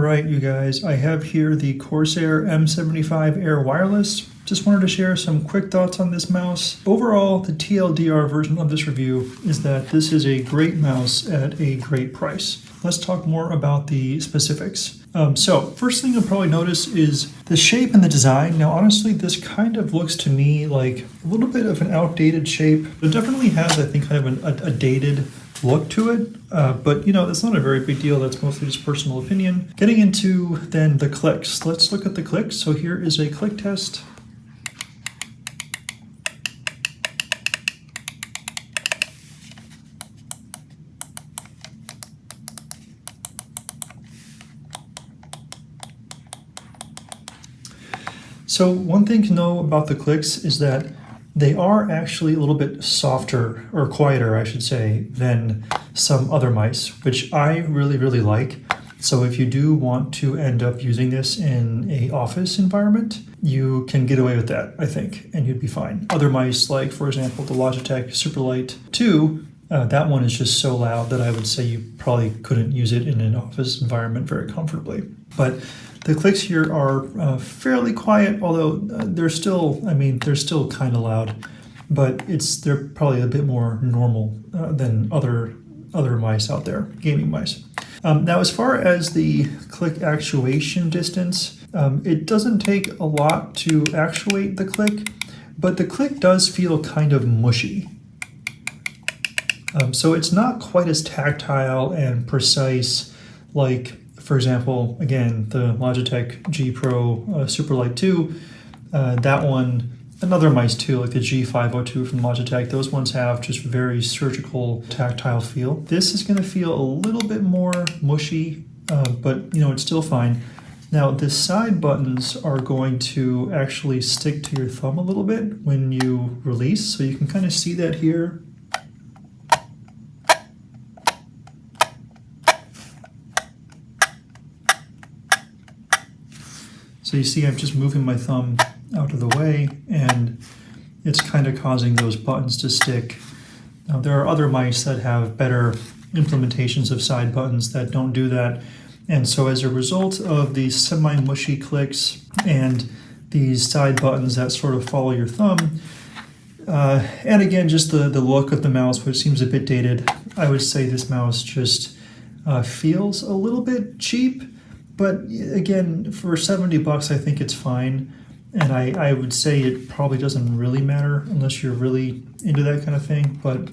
Alright, you guys, I have here the Corsair M75 Air Wireless. Just wanted to share some quick thoughts on this mouse. Overall, the TLDR version of this review is that this is a great mouse at a great price. Let's talk more about the specifics. So first thing you'll probably notice is the shape and the design. Now honestly, this kind of looks to me like a little bit of an outdated shape. It definitely has, I think, kind of a dated look to it, but you know, that's not a very big deal. That's mostly just personal opinion. Getting into then the clicks. Let's look at the clicks. So here is a click test. So one thing to know about the clicks is that they are actually a little bit softer, or quieter, I should say, than some other mice, which I really like. So if you do want to end up using this in an office environment, you can get away with that, I think, and you'd be fine. Other mice, like for example, the Logitech Superlight 2, that one is just so loud that I would say you probably couldn't use it in an office environment very comfortably. But the clicks here are fairly quiet, although they're still kind of loud, but they're probably a bit more normal than other mice out there, gaming mice. Now, as far as the click actuation distance, it doesn't take a lot to actuate the click, but the click does feel kind of mushy. So it's not quite as tactile and precise like, for example, again, the Logitech G Pro Superlight 2, that one, another mice too, like the G502 from Logitech, those ones have just very surgical, tactile feel. This is going to feel a little bit more mushy, but you know, it's still fine. Now, the side buttons are going to actually stick to your thumb a little bit when you release, so you can kind of see that here. So you see I'm just moving my thumb out of the way, and it's kind of causing those buttons to stick. Now, there are other mice that have better implementations of side buttons that don't do that. And so as a result of these semi-mushy clicks and these side buttons that sort of follow your thumb, and again, just the look of the mouse, which seems a bit dated, I would say this mouse just feels a little bit cheap. But again, for 70 bucks, I think it's fine. And I would say it probably doesn't really matter unless you're really into that kind of thing, but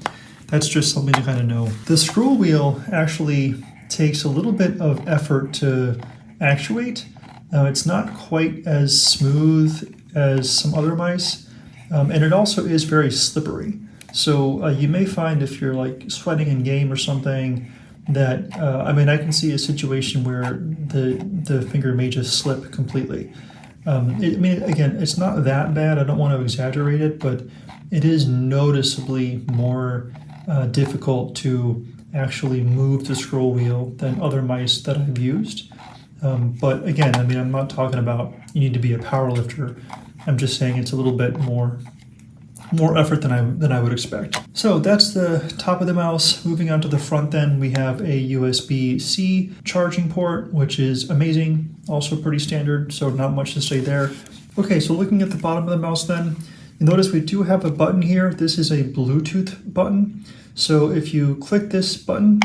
that's just something to kind of know. The scroll wheel actually takes a little bit of effort to actuate. It's not quite as smooth as some other mice, and it also is very slippery. So you may find if you're like sweating in game or something, that I can see a situation where the finger may just slip completely. Again, it's not that bad. I don't want to exaggerate it, but it is noticeably more difficult to actually move the scroll wheel than other mice that I've used. But again, I'm not talking about you need to be a power lifter. I'm just saying it's a little bit more effort than I would expect. So that's the top of the mouse. Moving on to the front then, we have a USB-C charging port, which is amazing, also pretty standard, so not much to say there. Okay, so looking at the bottom of the mouse then, you notice we do have a button here. This is a Bluetooth button. So if you click this button,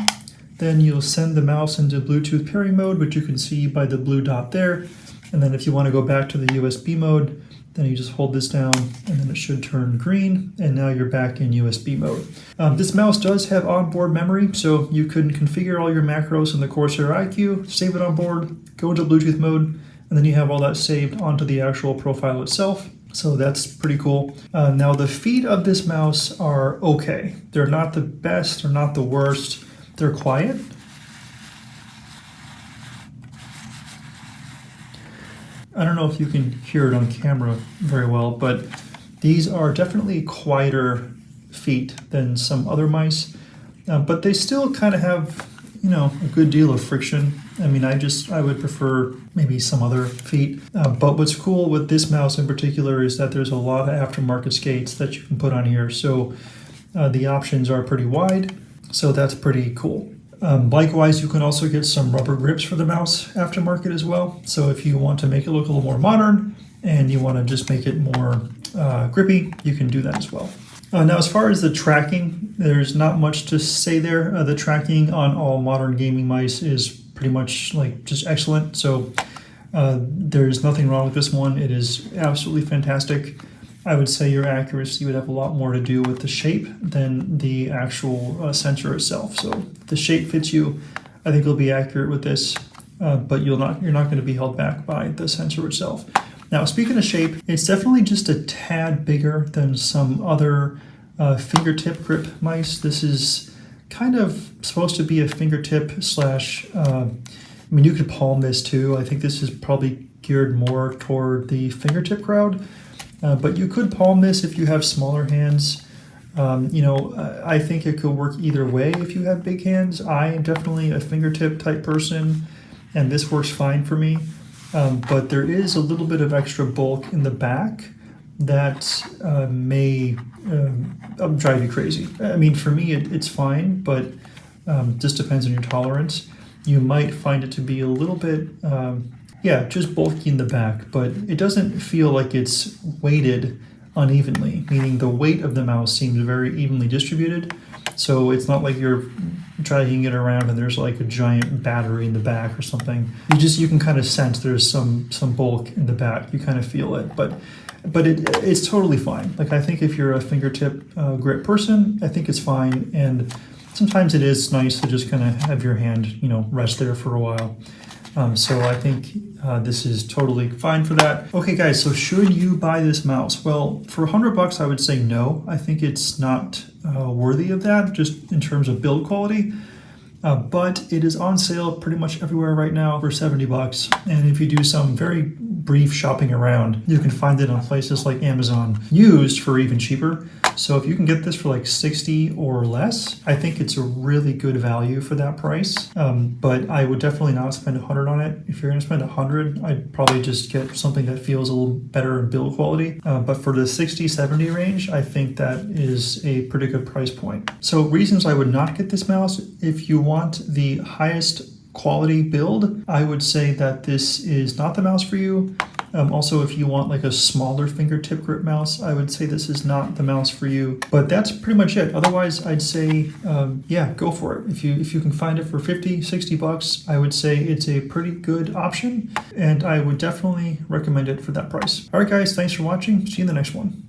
then you'll send the mouse into Bluetooth pairing mode, which you can see by the blue dot there. And then if you want to go back to the USB mode, then you just hold this down and then it should turn green, and now you're back in USB mode. This mouse does have onboard memory, so you can configure all your macros in the Corsair iCUE, save it on board, go into Bluetooth mode, and then you have all that saved onto the actual profile itself. So that's pretty cool. Now the feet of this mouse are okay. They're not the best, they're not the worst. They're quiet. I don't know if you can hear it on camera very well, but these are definitely quieter feet than some other mice, but they still kind of have, a good deal of friction. I would prefer maybe some other feet, but what's cool with this mouse in particular is that there's a lot of aftermarket skates that you can put on here, so the options are pretty wide, so that's pretty cool. Likewise, you can also get some rubber grips for the mouse aftermarket as well. So if you want to make it look a little more modern and you want to just make it more grippy, you can do that as well. Now, as far as the tracking, there's not much to say there. The tracking on all modern gaming mice is pretty much like just excellent. So there's nothing wrong with this one. It is absolutely fantastic. I would say your accuracy would have a lot more to do with the shape than the actual sensor itself. So if the shape fits you, I think it'll be accurate with this, but you're not going to be held back by the sensor itself. Now, speaking of shape, it's definitely just a tad bigger than some other fingertip grip mice. This is kind of supposed to be a fingertip slash, you could palm this too. I think this is probably geared more toward the fingertip crowd, but you could palm this if you have smaller hands. I think it could work either way if you have big hands. I am definitely a fingertip type person, and this works fine for me. But there is a little bit of extra bulk in the back that may drive you crazy. I mean, for me, it's fine, but just depends on your tolerance. You might find it to be a little bit, just bulky in the back, but it doesn't feel like it's weighted unevenly, meaning the weight of the mouse seems very evenly distributed. So it's not like you're dragging it around and there's like a giant battery in the back or something. You can kind of sense there's some bulk in the back. You kind of feel it, but it's totally fine. Like, I think if you're a fingertip grip person, I think it's fine. And sometimes it is nice to just kind of have your hand, rest there for a while. So I think this is totally fine for that. Okay, guys, so should you buy this mouse? Well, for $100, I would say no. I think it's not worthy of that, just in terms of build quality. But it is on sale pretty much everywhere right now for $70. And if you do some very brief shopping around, you can find it on places like Amazon used for even cheaper. So if you can get this for like $60 or less, I think it's a really good value for that price. But I would definitely not spend $100 on it. If you're going to spend $100, I'd probably just get something that feels a little better in build quality. But for the $60-$70 range, I think that is a pretty good price point. So reasons I would not get this mouse: if you want the highest quality build, I would say that this is not the mouse for you. Also, if you want like a smaller fingertip grip mouse, I would say this is not the mouse for you. But that's pretty much it. Otherwise, I'd say, go for it. If you can find it for $50-$60, I would say it's a pretty good option, and I would definitely recommend it for that price. All right, guys, thanks for watching. See you in the next one.